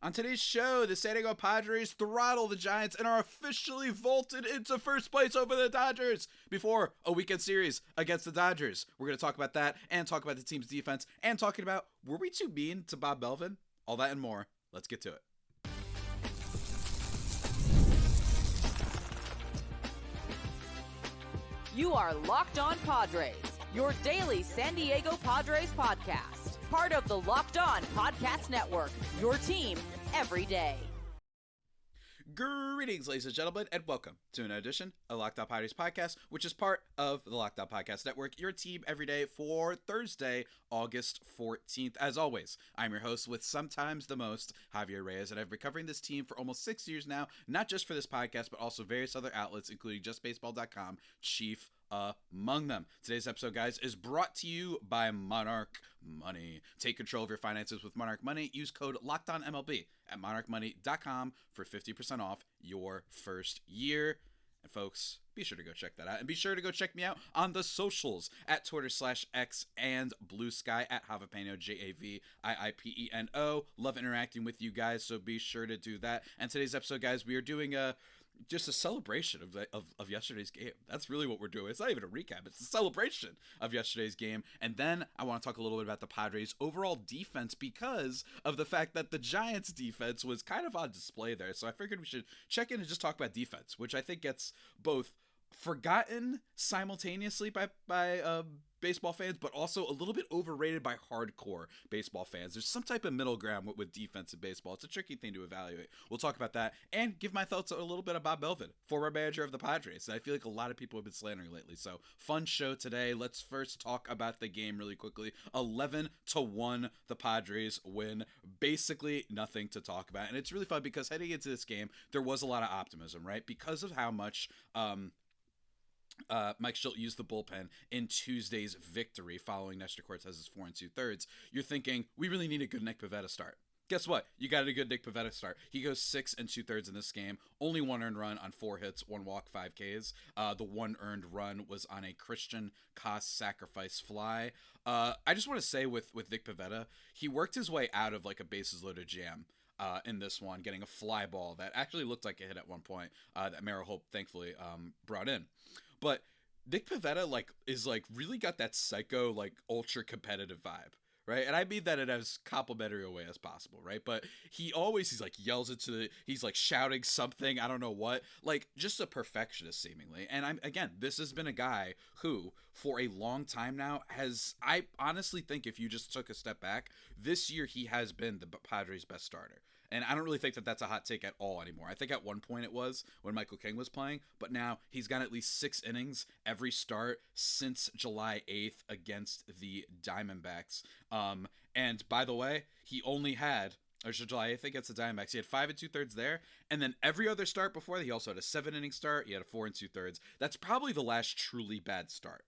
On today's show, the San Diego Padres throttle the Giants and are officially vaulted into first place over the Dodgers before a weekend series against the Dodgers. We're going to talk about that and talk about the team's defense and talking about, were we too mean to Bob Melvin? All that and more. Let's get to it. You are Locked On Padres, your daily San Diego Padres podcast. Part of the Locked On Podcast Network, your team every day. Greetings, ladies and gentlemen, and welcome to an edition of Locked On Padres podcast, which is part of the Locked On Podcast Network, your team every day for Thursday, August 14th. As always, I'm your host with sometimes the most, Javier Reyes, and I've been covering this team for almost 6 years now, not just for this podcast, but also various other outlets, including JustBaseball.com, chief among them. Today's episode, guys, is brought to you by Monarch Money. Take control of your finances with Monarch Money. Use code LOCKEDONMLB at monarchmoney.com for 50% off your first year. And folks, be sure to go check that out. And be sure to go check me out on the socials at Twitter/X and Blue Sky at Javipeno, JAVIIPENO. Love interacting with you guys, so be sure to do that. And today's episode, guys, we are doing just a celebration of yesterday's game. That's really what we're doing. It's not even a recap. It's a celebration of yesterday's game. And then I want to talk a little bit about the Padres' overall defense because of the fact that the Giants' defense was kind of on display there. So I figured we should check in and just talk about defense, which I think gets both forgotten simultaneously by baseball fans, but also a little bit overrated by hardcore baseball fans. There's some type of middle ground with defense in baseball. It's a tricky thing to evaluate. We'll talk about that and give my thoughts a little bit about Bob Melvin, former manager of the Padres. I feel like a lot of people have been slandering lately. So fun show today. Let's first talk about the game really quickly. 11-1, the Padres win. Basically nothing to talk about. And it's really fun because heading into this game, there was a lot of optimism, right? Because of how much Mike Shildt used the bullpen in Tuesday's victory following Nestor Cortez's 4 2/3. You're thinking, we really need a good Nick Pivetta start. Guess what? You got a good Nick Pivetta start. He goes 6 2/3 in this game. Only 1 earned run on 4 hits, 1 walk, 5 Ks. The 1 earned run was on a Christian Koss sacrifice fly. I just want to say with Nick Pivetta, he worked his way out of like a bases loaded jam in this one, getting a fly ball that actually looked like a hit at one point that Mara Hope thankfully brought in. But Nick Pivetta is really got that psycho ultra competitive vibe, right? And I mean that in as complimentary a way as possible, right? But he's yells he's shouting something, I don't know what, just a perfectionist seemingly. And this has been a guy who for a long time now I honestly think if you just took a step back, this year he has been the Padres' best starter. And I don't really think that that's a hot take at all anymore. I think at one point it was when Michael King was playing, but now he's got at least 6 innings every start since July 8th against the Diamondbacks. And by the way, he only had, July 8th against the Diamondbacks, he had 5 2/3 there, and then every other start before that, he also had a 7-inning start, he had a 4 2/3. That's probably the last truly bad start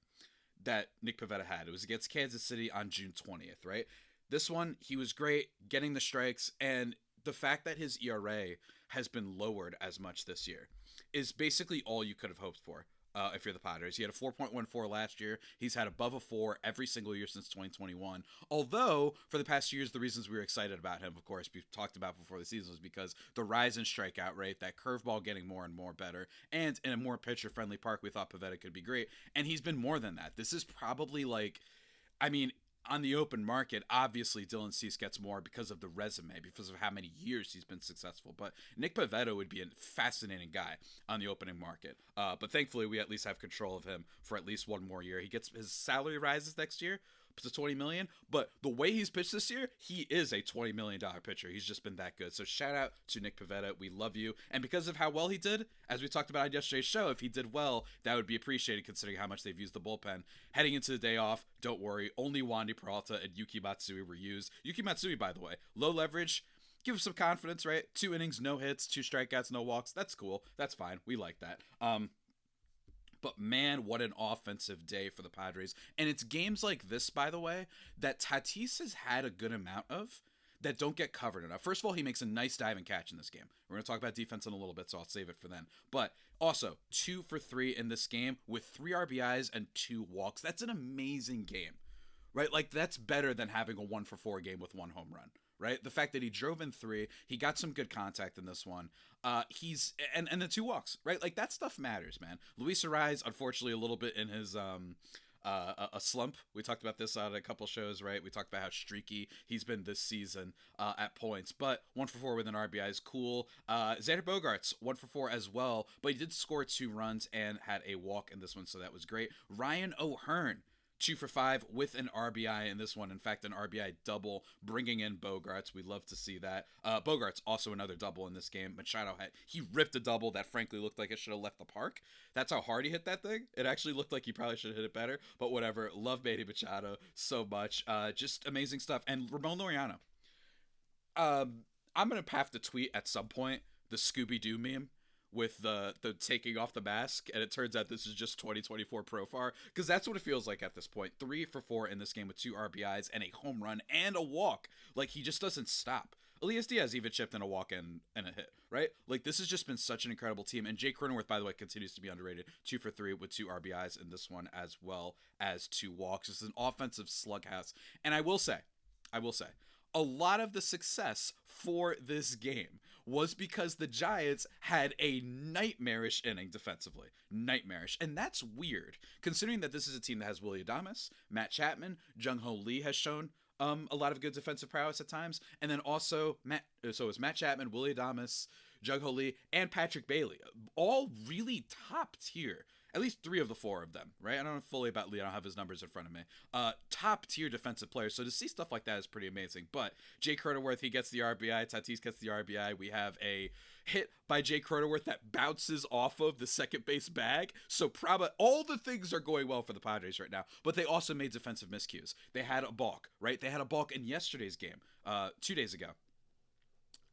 that Nick Pivetta had. It was against Kansas City on June 20th, right? This one, he was great, getting the strikes, and the fact that his ERA has been lowered as much this year is basically all you could have hoped for if you're the Padres. He had a 4.14 last year. He's had above a 4 every single year since 2021. Although, for the past years, the reasons we were excited about him, of course, we've talked about before the season, was because the rise in strikeout rate, that curveball getting more and more better, and in a more pitcher-friendly park, we thought Pivetta could be great. And he's been more than that. This is probably on the open market, obviously Dylan Cease gets more because of the resume, because of how many years he's been successful. But Nick Pivetta would be a fascinating guy on the opening market. But thankfully, we at least have control of him for at least 1 more year. He gets his salary rises next year to $20 million. But the way he's pitched this year, he is a $20 million pitcher. He's just been that good. So shout out to Nick Pivetta. We love you. And because of how well he did, as we talked about on yesterday's show, if he did well, that would be appreciated considering how much they've used the bullpen. Heading into the day off, don't worry, only Wandy Peralta and Yuki Matsui were used. Yuki Matsui, by the way, low leverage. Give him some confidence, right? 2 innings, no hits, 2 strikeouts, no walks. That's cool. That's fine. We like that. But man, what an offensive day for the Padres. And it's games like this, by the way, that Tatis has had a good amount of that don't get covered enough. First of all, he makes a nice dive and catch in this game. We're going to talk about defense in a little bit, so I'll save it for then. But also, 2 for 3 in this game with 3 RBIs and 2 walks. That's an amazing game, right? Like, that's better than having a 1 for 4 game with 1 home run, right? The fact that he drove in 3, he got some good contact in this one. He's and the 2 walks, right? Like that stuff matters, man. Luis Arraez, unfortunately, a little bit in his a slump. We talked about this on a couple shows, right? We talked about how streaky he's been this season at points, but 1 for 4 with an RBI is cool. Xander Bogaerts 1 for 4 as well, but he did score 2 runs and had a walk in this one, so that was great. Ryan O'Hearn 2 for 5 with an RBI in this one. In fact, an RBI double, bringing in Bogaerts. We love to see that. Bogaerts also another double in this game. Machado he ripped a double that frankly looked like it should have left the park. That's how hard he hit that thing. It actually looked like he probably should have hit it better, but whatever. Love Manny Machado so much. Just amazing stuff. And Ramon Laureano. I'm going to have to tweet at some point the Scooby-Doo meme with the taking off the mask, and it turns out this is just 2024 Profar, because that's what it feels like at this point. 3 for 4 in this game with 2 RBIs and a home run and a walk. Like, he just doesn't stop. Elias Diaz even chipped in a walk and a hit, right? Like, this has just been such an incredible team. And Jake Cronenworth, by the way, continues to be underrated. 2 for 3 with 2 RBIs in this one, as well as 2 walks. It's an offensive slughouse. And I will say, a lot of the success for this game was because the Giants had a nightmarish inning defensively. Nightmarish. And that's weird, considering that this is a team that has Willy Adames, Matt Chapman, Jung-Ho Lee has shown a lot of good defensive prowess at times. And then also, it's Matt Chapman, Willy Adames, Jung-Ho Lee, and Patrick Bailey. All really top tier. At least 3 of the 4 of them, right? I don't know fully about Lee. I don't have his numbers in front of me. Top tier defensive players. So to see stuff like that is pretty amazing. But Jake Cronenworth, he gets the RBI. Tatis gets the RBI. We have a hit by Jake Cronenworth that bounces off of the second base bag. So probably all the things are going well for the Padres right now. But they also made defensive miscues. They had a balk, right? They had a balk in yesterday's game, 2 days ago.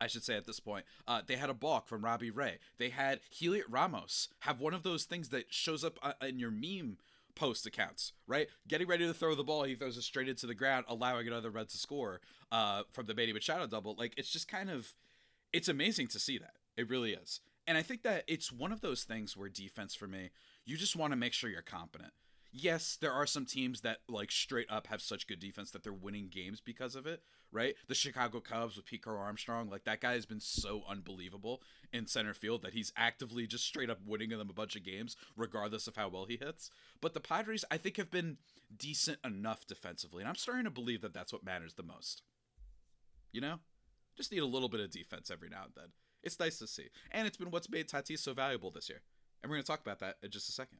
I should say at this point, they had a balk from Robbie Ray. They had Heliot Ramos have one of those things that shows up in your meme post accounts, right? Getting ready to throw the ball, he throws it straight into the ground, allowing another run to score from the Manny Machado double. Like, it's just it's amazing to see that. It really is. And I think that it's one of those things where defense, for me, you just want to make sure you're competent. Yes, there are some teams that, like, straight up have such good defense that they're winning games because of it, right? The Chicago Cubs with Pete Crow Armstrong, like, that guy has been so unbelievable in center field that he's actively just straight up winning them a bunch of games, regardless of how well he hits. But the Padres, I think, have been decent enough defensively, and I'm starting to believe that that's what matters the most. You know? Just need a little bit of defense every now and then. It's nice to see. And it's been what's made Tatis so valuable this year. And we're going to talk about that in just a second.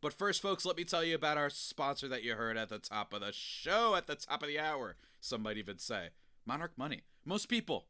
But first, folks, let me tell you about our sponsor that you heard at the top of the show, at the top of the hour, some might even say, Monarch Money. Most people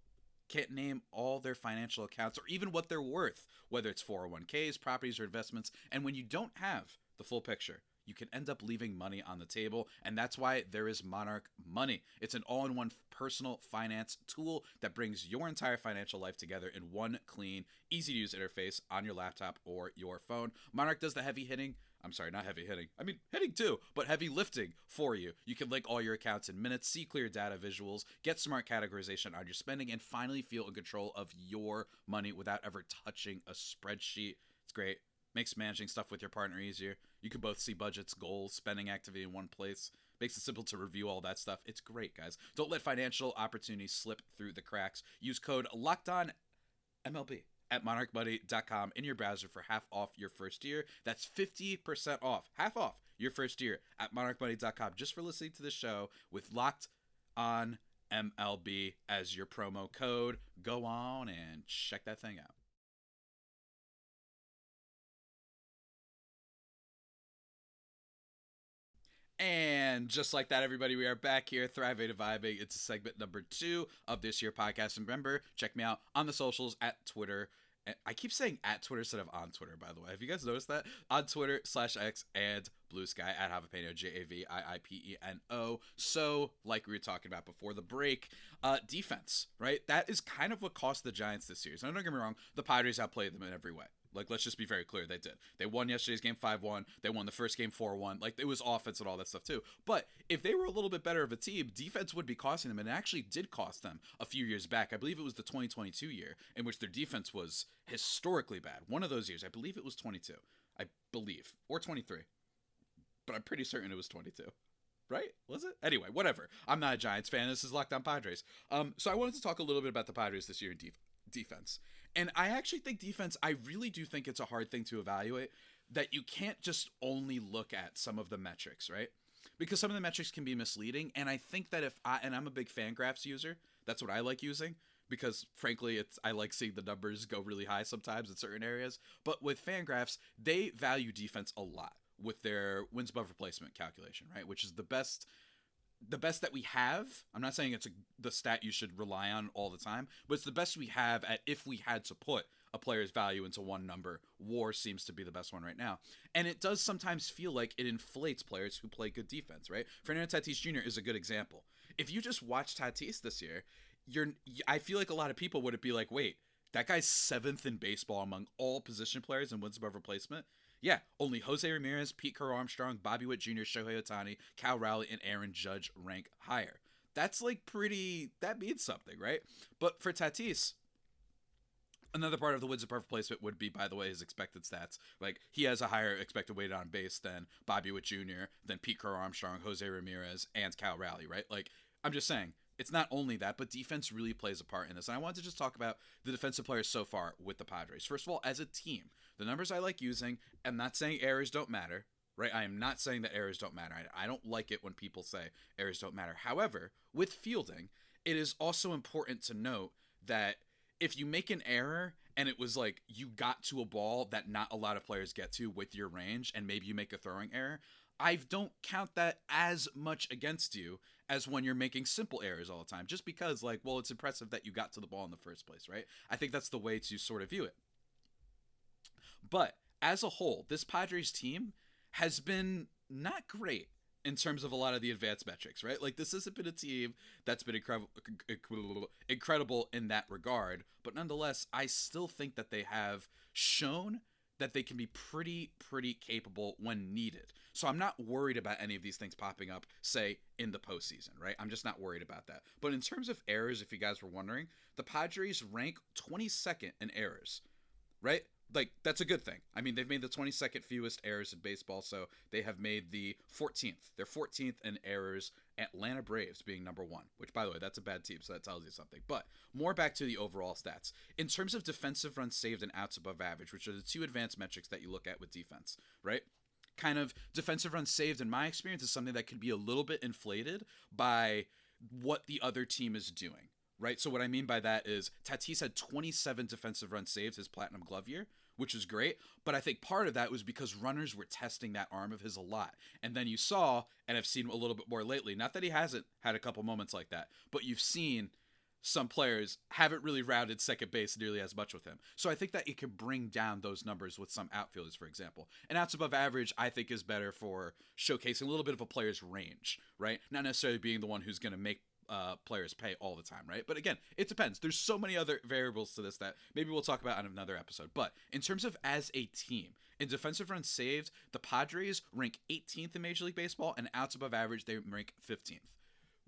can't name all their financial accounts or even what they're worth, whether it's 401ks, properties, or investments. And when you don't have the full picture, you can end up leaving money on the table, and that's why there is Monarch Money. It's an all-in-one personal finance tool that brings your entire financial life together in one clean, easy-to-use interface on your laptop or your phone. Monarch does the heavy hitting. I'm sorry, not heavy hitting. I mean, hitting too, but heavy lifting for you. You can link all your accounts in minutes, see clear data visuals, get smart categorization on your spending, and finally feel in control of your money without ever touching a spreadsheet. It's great. Makes managing stuff with your partner easier. You can both see budgets, goals, spending activity in one place. Makes it simple to review all that stuff. It's great, guys. Don't let financial opportunities slip through the cracks. Use code LOCKEDONMLB at monarchmoney.com in your browser for half off your first year. That's 50% off, half off your first year at monarchmoney.com just for listening to the show with Locked On MLB as your promo code. Go on and check that thing out. And just like that, everybody, we are back here, thriving and vibing. It's segment number 2 of this year podcast. And remember, check me out on the socials at Twitter. I keep saying at Twitter instead of on Twitter, by the way. Have you guys noticed that? On Twitter /X and Blue Sky at Javipeno, JAVIIPENO. So, like we were talking about before the break, defense, right? That is kind of what cost the Giants this year. So don't get me wrong, the Padres outplayed them in every way. Like, let's just be very clear, they did. They won yesterday's game 5-1. They won the first game 4-1. Like, it was offense and all that stuff, too. But if they were a little bit better of a team, defense would be costing them, and it actually did cost them a few years back. I believe it was the 2022 year, in which their defense was historically bad. One of those years. I believe it was 22. I believe. Or 23. But I'm pretty certain it was 22. right? Was it? Anyway, whatever. I'm not a Giants fan. This is Locked On Padres. So I wanted to talk a little bit about the Padres this year in defense. And I actually think defense, I really do think it's a hard thing to evaluate, that you can't just only look at some of the metrics, right? Because some of the metrics can be misleading. And I think that and I'm a big Fangraphs user, that's what I like using, because frankly, I like seeing the numbers go really high sometimes in certain areas. But with Fangraphs, they value defense a lot with their wins above replacement calculation, right? Which is the best that we have. I'm not saying it's the stat you should rely on all the time, but it's the best we have at if we had to put a player's value into one number. WAR seems to be the best one right now. And it does sometimes feel like it inflates players who play good defense, right? Fernando Tatis Jr. is a good example. If you just watch Tatis this year, I feel like a lot of people would be like, wait, that guy's 7th in baseball among all position players in wins above replacement? Yeah, only Jose Ramirez, Pete Crow Armstrong, Bobby Witt Jr., Shohei Ohtani, Cal Raleigh, and Aaron Judge rank higher. That's like that means something, right? But for Tatis, another part of the wins above replacement would be, by the way, his expected stats. Like, he has a higher expected weighted on base than Bobby Witt Jr., than Pete Crow Armstrong, Jose Ramirez, and Cal Raleigh, right? Like, I'm just saying, it's not only that, but defense really plays a part in this. And I wanted to just talk about the defensive players so far with the Padres. First of all, as a team, the numbers I like using, I'm not saying errors don't matter, right? I am not saying that errors don't matter. I don't like it when people say errors don't matter. However, with fielding, it is also important to note that if you make an error and it was like you got to a ball that not a lot of players get to with your range, and maybe you make a throwing error, I don't count that as much against you as when you're making simple errors all the time, just because, like, well, it's impressive that you got to the ball in the first place, right? I think that's the way to sort of view it. But as a whole, this Padres team has been not great in terms of a lot of the advanced metrics, right? Like, this hasn't been a team that's been incredible in that regard, but nonetheless, I still think that they have shown that they can be pretty capable when needed. So I'm not worried about any of these things popping up, say, in the postseason, right? I'm just not worried about that. But in terms of errors, if you guys were wondering, the Padres rank 22nd in errors, right? Like, that's a good thing. I mean, they've made the 22nd fewest errors in baseball, so they have made the 14th. They're 14th in errors, Atlanta Braves being number 1, which, by the way, that's a bad team, so that tells you something. But more back to the overall stats. In terms of defensive runs saved and outs above average, which are the two advanced metrics that you look at with defense, right? Kind of defensive runs saved, in my experience, is something that could be a little bit inflated by what the other team is doing. Right, so what I mean by that is Tatis had 27 defensive runs saved his Platinum Glove year, which is great, but I think part of that was because runners were testing that arm of his a lot. And then you saw, and I've seen a little bit more lately, not that he hasn't had a couple moments like that, but you've seen some players haven't really rounded second base nearly as much with him. So I think that it can bring down those numbers with some outfielders, for example. And outs above average, I think, is better for showcasing a little bit of a player's range, right? Not necessarily being the one who's going to make players pay all the time, right? But again, it depends. There's so many other variables to this that maybe we'll talk about on another episode. But in terms of as a team, in defensive runs saved, the Padres rank 18th in Major League Baseball, and outs above average, they rank 15th.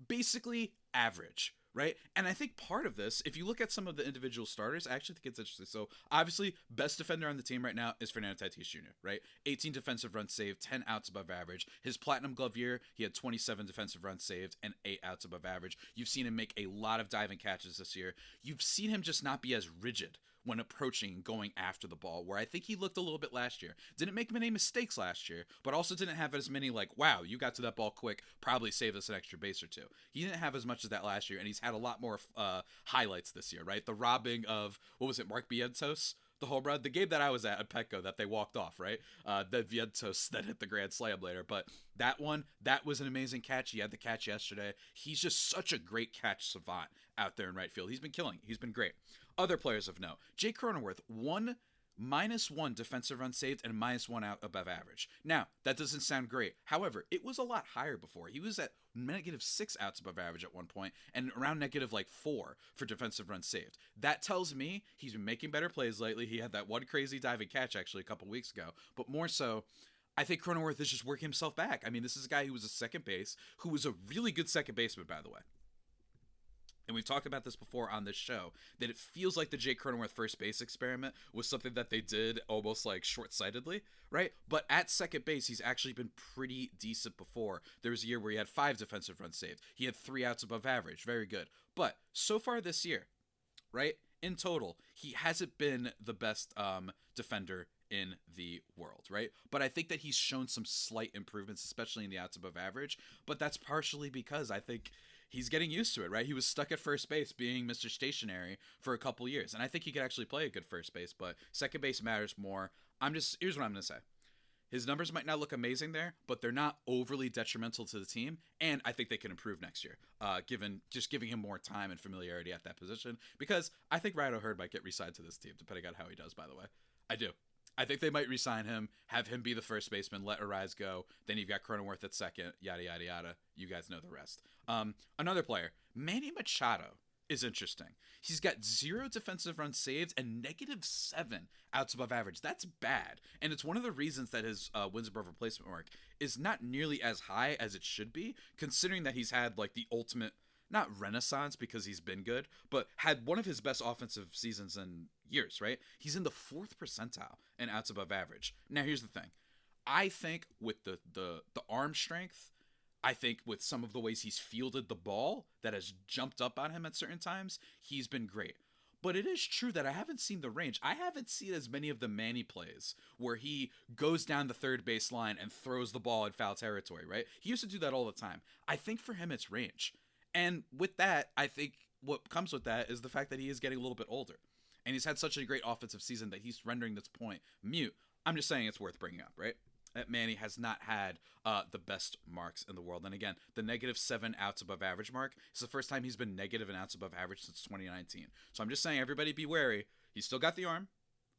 Basically average, right? And I think part of this, if you look at some of the individual starters, I actually think it's interesting. So obviously, best defender on the team right now is Fernando Tatis Jr., right? 18 defensive runs saved, 10 outs above average. His Platinum Glove year, he had 27 defensive runs saved and 8 outs above average. You've seen him make a lot of diving catches this year. You've seen him just not be as rigid when approaching and going after the ball, where I think he looked a little bit last year. Didn't make many mistakes last year, but also didn't have as many like, wow, you got to that ball quick, probably save us an extra base or two. He didn't have as much as that last year, and he's had a lot more highlights this year, right? The robbing of, what was it, Mark Vientos? The home run, the game that I was at Petco that they walked off, right? The Vientos that hit the grand slam later. But that one, that was an amazing catch. He had the catch yesterday. He's just such a great catch savant out there in right field. He's been killing. He's been great. Other players of note, Jake Cronenworth, -1 defensive run saved and -1 out above average. Now, that doesn't sound great. However, it was a lot higher before. He was at -6 outs above average at one point and around -4 for defensive runs saved. That tells me he's been making better plays lately. He had that one crazy diving catch actually a couple weeks ago, but more so, I think Cronenworth is just working himself back. I mean, this is a guy who was a second base, who was a really good second baseman, by the way. and we've talked about this before on this show, that it feels like the Jake Cronenworth first base experiment was something that they did almost like short-sightedly, right? But at second base, he's actually been pretty decent before. There was a year where he had 5 defensive runs saved. He had 3 outs above average. Very good. But so far this year, right, in total, he hasn't been the best defender in the world, right? But I think that he's shown some slight improvements, especially in the outs above average. But that's partially because I think he's getting used to it, right? He was stuck at first base being Mr. Stationary for a couple years. And I think he could actually play a good first base, but second base matters more. Here's what I'm going to say. His numbers might not look amazing there, but they're not overly detrimental to the team, and I think they can improve next year, giving him more time and familiarity at that position, because I think Ryan O'Hearn might get re-signed to this team, depending on how he does, by the way. I do. I think they might re-sign him, have him be the first baseman, let Arise go, then you've got Cronenworth at second, yada, yada, yada. You guys know the rest. Another player, Manny Machado, is interesting. He's got 0 defensive runs saved and -7 outs above average. That's bad. And it's one of the reasons that his wins above replacement mark is not nearly as high as it should be, considering that he's had like the ultimate, not renaissance because he's been good, but had one of his best offensive seasons in years, right? He's in the 4th percentile in outs above average. Now, here's the thing. I think with the arm strength, I think with some of the ways he's fielded the ball that has jumped up on him at certain times, he's been great. But it is true that I haven't seen the range. I haven't seen as many of the Manny plays where he goes down the third base line and throws the ball in foul territory, right? He used to do that all the time. I think for him it's range. And with that, I think what comes with that is the fact that he is getting a little bit older. And he's had such a great offensive season that he's rendering this point mute. I'm just saying it's worth bringing up, right? That Manny has not had the best marks in the world. And again, the -7 outs above average mark is the first time he's been negative in outs above average since 2019. So I'm just saying, everybody be wary. He's still got the arm,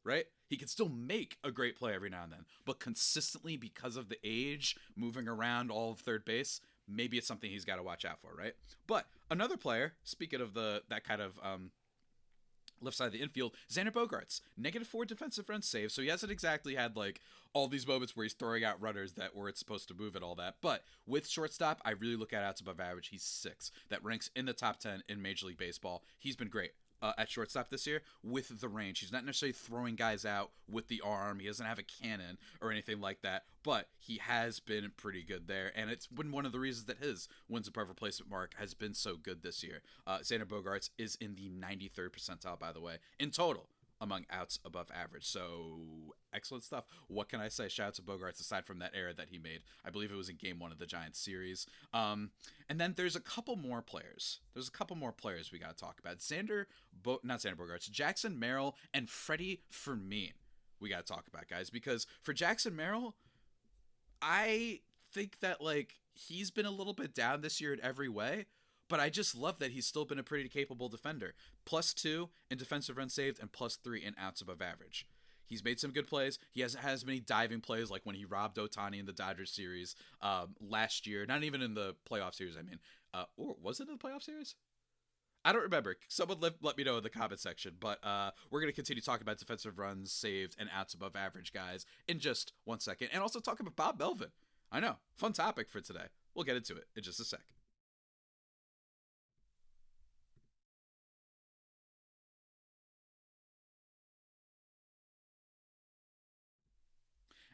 right? He can still make a great play every now and then. But consistently, because of the age, moving around all of third base, maybe it's something he's got to watch out for, right? But another player, speaking of that kind of left side of the infield, Xander Bogaerts, -4 defensive runs saved, so he hasn't exactly had like all these moments where he's throwing out runners that weren't supposed to move and all that. But with shortstop, I really look at outs above average. He's 6. That ranks in the top 10 in Major League Baseball. He's been great at shortstop this year with the range. He's not necessarily throwing guys out with the arm. He doesn't have a cannon or anything like that, but he has been pretty good there, and it's been one of the reasons that his wins above replacement mark has been so good this year. Xander Bogaerts is in the 93rd percentile, by the way, in total among outs above average. So excellent stuff. What can I say? Shout out to Bogaerts, aside from that error that he made. I believe it was in game 1 of the Giants series. And then there's a couple more players. we got to talk about. Not Xander Bogaerts, Jackson Merrill and Freddie Fermin. We got to talk about, guys, because for Jackson Merrill, I think that like he's been a little bit down this year in every way. But I just love that he's still been a pretty capable defender. +2 in defensive runs saved and +3 in outs above average. He's made some good plays. He hasn't had as many diving plays like when he robbed Ohtani in the Dodgers series last year. Not even in the playoff series, I mean. Or was it in the playoff series? I don't remember. Someone let me know in the comment section. But we're going to continue talking about defensive runs saved and outs above average guys in just 1 second. And also talk about Bob Melvin. I know. Fun topic for today. We'll get into it in just a sec.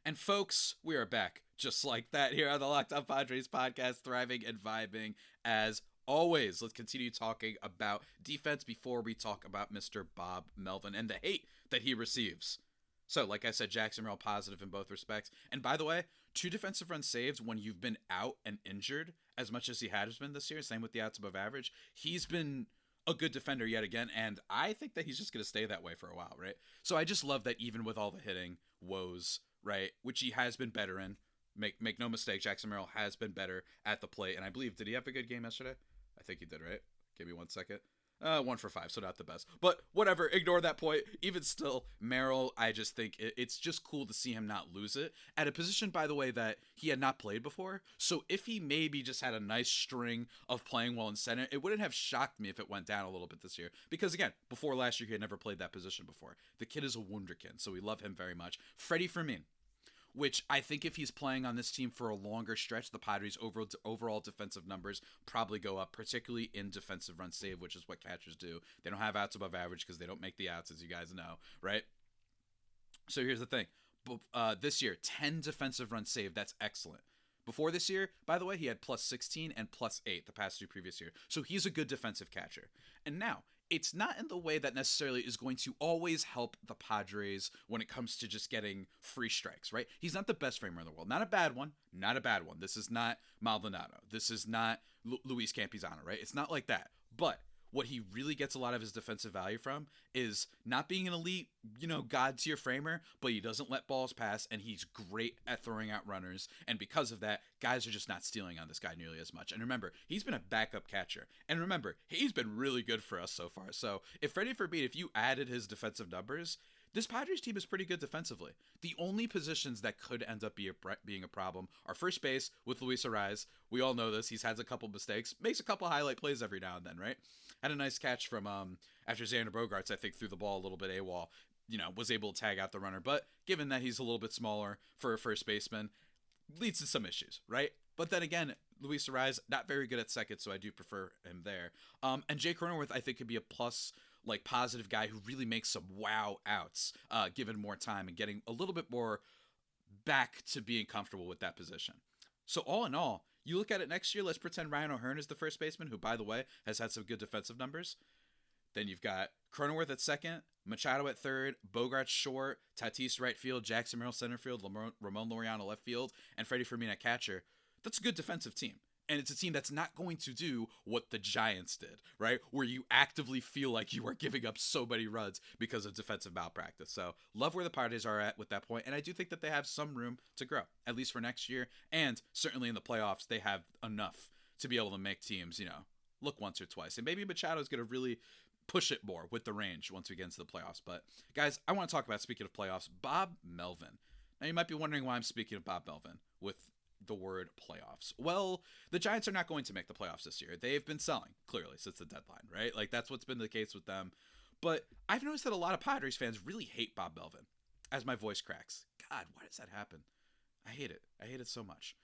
And folks, we are back just like that here on the Locked On Padres podcast, thriving and vibing as always. Let's continue talking about defense before we talk about Mr. Bob Melvin and the hate that he receives. So, like I said, Jackson Merrill positive in both respects. And by the way, 2 defensive runs saved when you've been out and injured as much as he has been this year. Same with the outs above average. He's been a good defender yet again, and I think that he's just going to stay that way for a while, right? So I just love that even with all the hitting woes, right, which he has been better in. Make no mistake, Jackson Merrill has been better at the plate, and I believe, did he have a good game yesterday? I think he did, right? Give me 1 second. 1 for 5, so not the best. But whatever, ignore that point. Even still, Merrill, I just think it's just cool to see him not lose it. At a position, by the way, that he had not played before. So if he maybe just had a nice string of playing well in center, it wouldn't have shocked me if it went down a little bit this year. Because again, before last year, he had never played that position before. The kid is a wunderkind, so we love him very much. Freddie Fermin. which I think if he's playing on this team for a longer stretch, the Padres' overall defensive numbers probably go up, particularly in defensive run save, which is what catchers do. They don't have outs above average because they don't make the outs, as you guys know, right? So here's the thing. This year, 10 defensive run save. That's excellent. Before this year, by the way, he had plus 16 and plus 8 the past 2 previous years. So he's a good defensive catcher. And now, it's not in the way that necessarily is going to always help the Padres when it comes to just getting free strikes, right? He's not the best framer in the world. Not a bad one. Not a bad one. This is not Maldonado. This is not Luis Campusano, right? It's not like that. But what he really gets a lot of his defensive value from is not being an elite, god tier framer, but he doesn't let balls pass, and he's great at throwing out runners. And because of that, guys are just not stealing on this guy nearly as much. And remember, he's been a backup catcher. And remember, he's been really good for us so far. So if you added his defensive numbers, this Padres team is pretty good defensively. The only positions that could end up being a problem are first base with Luis Reyes. We all know this. He's had a couple mistakes, makes a couple highlight plays every now and then, right? Had a nice catch from after Xander Bogaerts, I think, threw the ball a little bit AWOL, was able to tag out the runner. But given that he's a little bit smaller for a first baseman, leads to some issues, right? But then again, Luis Reyes, not very good at second, so I do prefer him there. And Jay Cronenworth, I think, could be a plus, positive guy who really makes some wow outs, given more time and getting a little bit more back to being comfortable with that position. So all in all, you look at it next year, let's pretend Ryan O'Hearn is the first baseman, who, by the way, has had some good defensive numbers. Then you've got Cronenworth at second, Machado at third, Bogaerts short, Tatis right field, Jackson Merrill center field, Ramon Laureano left field, and Freddie Fermin at catcher. That's a good defensive team. And it's a team that's not going to do what the Giants did, right? Where you actively feel like you are giving up so many runs because of defensive malpractice. So love where the Padres are at with that point. And I do think that they have some room to grow, at least for next year. And certainly in the playoffs, they have enough to be able to make teams, look once or twice. And maybe Machado is going to really push it more with the range once we get into the playoffs. But guys, I want to talk about, speaking of playoffs, Bob Melvin. Now you might be wondering why I'm speaking of Bob Melvin with the word playoffs. Well, the Giants are not going to make the playoffs this year. They've been selling, clearly, since the deadline, right? That's what's been the case with them. But I've noticed that a lot of Padres fans really hate Bob Melvin. As my voice cracks. God, why does that happen? I hate it. I hate it so much.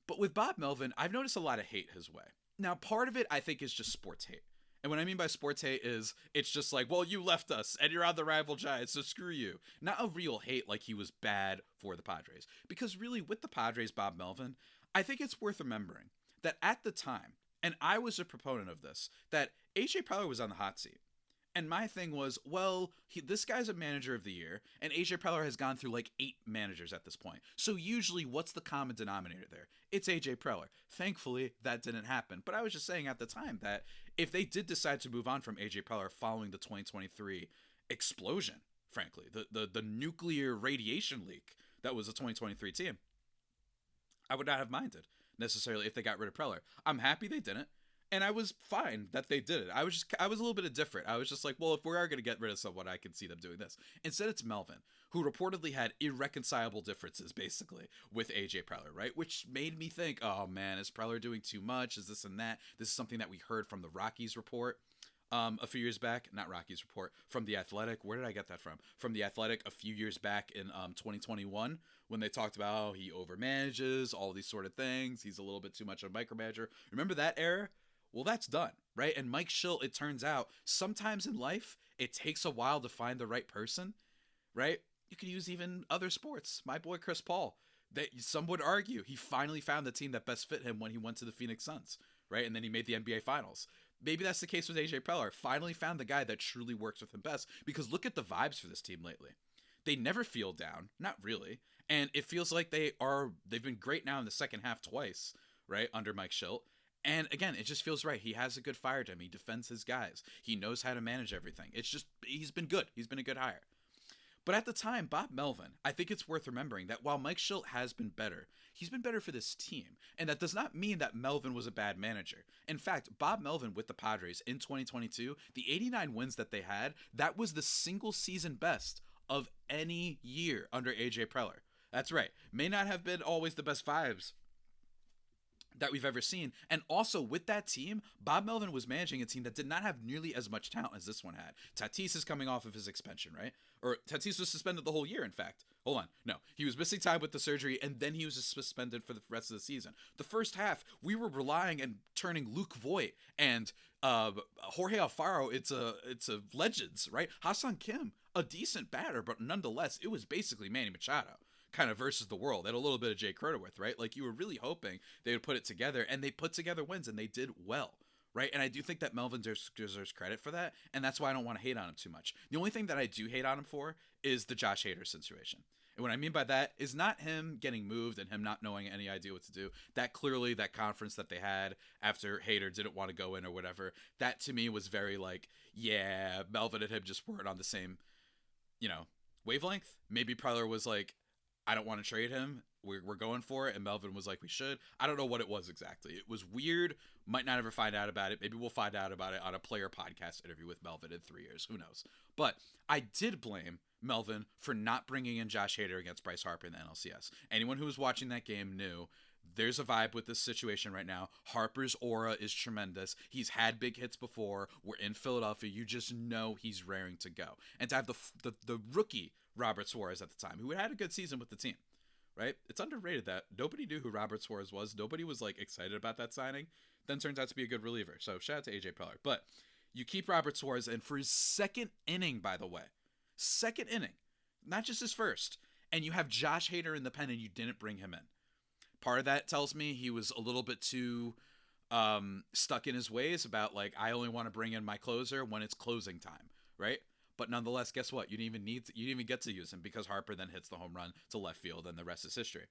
But with Bob Melvin, I've noticed a lot of hate his way. Now, part of it, I think, is just sports hate. And what I mean by sports hate is it's just like, well, you left us and you're on the rival Giants, so screw you. Not a real hate like he was bad for the Padres. Because really, with the Padres, Bob Melvin, I think it's worth remembering that at the time, and I was a proponent of this, that A.J. Preller was on the hot seat. And my thing was, well, this guy's a manager of the year, and A.J. Preller has gone through 8 managers at this point. So usually, what's the common denominator there? It's A.J. Preller. Thankfully, that didn't happen. But I was just saying at the time that if they did decide to move on from A.J. Preller following the 2023 explosion, frankly, the nuclear radiation leak that was the 2023 team, I would not have minded necessarily if they got rid of Preller. I'm happy they didn't. And I was fine that they did it. I was a little bit indifferent. I was just like, well, if we are going to get rid of someone, I can see them doing this. Instead, it's Melvin, who reportedly had irreconcilable differences, basically, with A.J. Preller, right? Which made me think, oh, man, is Preller doing too much? Is this and that? This is something that we heard from the Rockies report a few years back. Not Rockies report, from The Athletic. Where did I get that from? From The Athletic a few years back in 2021, when they talked about how he overmanages, all these sort of things. He's a little bit too much of a micromanager. Remember that era? Well, that's done, right? And Mike Schilt, it turns out, sometimes in life, it takes a while to find the right person, right? You could use even other sports. My boy Chris Paul, some would argue he finally found the team that best fit him when he went to the Phoenix Suns, right? And then he made the NBA Finals. Maybe that's the case with A.J. Preller. Finally found the guy that truly works with him best, because look at the vibes for this team lately. They never feel down, not really. And it feels like they've been great now in the second half twice, right, under Mike Schilt. And again, it just feels right. He has a good fire to him. He defends his guys. He knows how to manage everything. It's just, he's been good. He's been a good hire. But at the time, Bob Melvin, I think it's worth remembering that while Mike Schilt has been better, he's been better for this team. And that does not mean that Melvin was a bad manager. In fact, Bob Melvin with the Padres in 2022, the 89 wins that they had, that was the single season best of any year under A.J. Preller. That's right. May not have been always the best vibes that we've ever seen. And also with that team, Bob Melvin was managing a team that did not have nearly as much talent as this one had. Tatis is coming off of his suspension, right? Or Tatis was suspended the whole year, in fact. Hold on. No, he was missing time with the surgery, and then he was suspended for the rest of the season. The first half, we were relying and turning Luke Voigt and Jorge Alfaro. It's a legends, right? Ha-Seong Kim, a decent batter, but nonetheless, it was basically Manny Machado kind of versus the world, and a little bit of Jay Cronenworth, right? Like, you were really hoping they would put it together, and they put together wins, and they did well, right? And I do think that Melvin deserves credit for that, and that's why I don't want to hate on him too much. The only thing that I do hate on him for is the Josh Hader situation. And what I mean by that is not him getting moved and him not knowing any idea what to do. That clearly, that conference that they had after Hader didn't want to go in or whatever, that to me was very like, yeah, Melvin and him just weren't on the same, wavelength. Maybe Preller was like, I don't want to trade him. We're going for it. And Melvin was like, we should. I don't know what it was exactly. It was weird. Might not ever find out about it. Maybe we'll find out about it on a player podcast interview with Melvin in 3 years. Who knows? But I did blame Melvin for not bringing in Josh Hader against Bryce Harper in the NLCS. Anyone who was watching that game knew there's a vibe with this situation right now. Harper's aura is tremendous. He's had big hits before. We're in Philadelphia. You just know he's raring to go. And to have the rookie Robert Suarez at the time, who had a good season with the team, right? It's underrated that nobody knew who Robert Suarez was. Nobody was like excited about that signing. Then turns out to be a good reliever. So shout out to AJ Preller. But you keep Robert Suarez, and for his second inning, by the way, not just his first, and you have Josh Hader in the pen and you didn't bring him in. Part of that tells me he was a little bit too stuck in his ways about, like, I only want to bring in my closer when it's closing time, right? But nonetheless, guess what? You didn't even get to use him because Harper then hits the home run to left field, and the rest is history.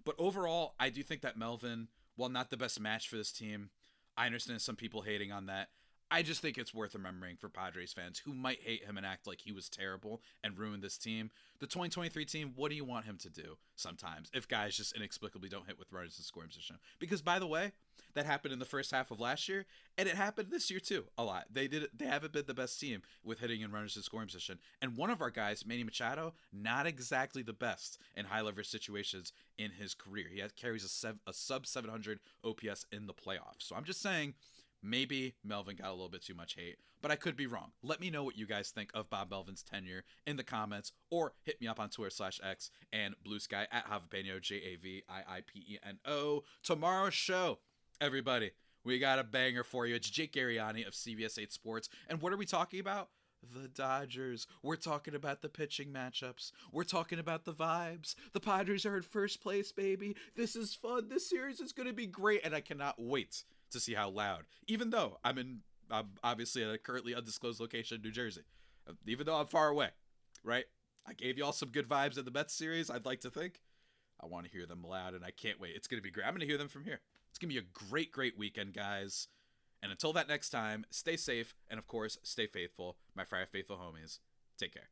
But overall, I do think that Melvin, while not the best match for this team, I understand some people hating on that. I just think it's worth remembering for Padres fans who might hate him and act like he was terrible and ruined this team. The 2023 team, what do you want him to do sometimes if guys just inexplicably don't hit with runners in scoring position? Because, by the way, that happened in the first half of last year, and it happened this year too a lot. They haven't been the best team with hitting in runners in scoring position. And one of our guys, Manny Machado, not exactly the best in high leverage situations in his career. He carries a sub 700 OPS in the playoffs. So I'm just saying, maybe Melvin got a little bit too much hate, but I could be wrong. Let me know what you guys think of Bob Melvin's tenure in the comments, or hit me up on Twitter/X and Blue Sky at Javipeno, JAVIIPENO. Tomorrow's show, everybody, we got a banger for you. It's Jake Arriani of CBS 8 Sports. And what are we talking about? The Dodgers. We're talking about the pitching matchups. We're talking about the vibes. The Padres are in first place, baby. This is fun. This series is going to be great, and I cannot wait to see how loud, even though I'm obviously at a currently undisclosed location in New Jersey, even though I'm far away, right? I gave y'all some good vibes in the Mets series, I'd like to think. I want to hear them loud, and I can't wait. It's going to be great. I'm going to hear them from here. It's going to be a great, great weekend, guys. And until that next time, stay safe, and of course, stay faithful. My Friar Faithful homies, take care.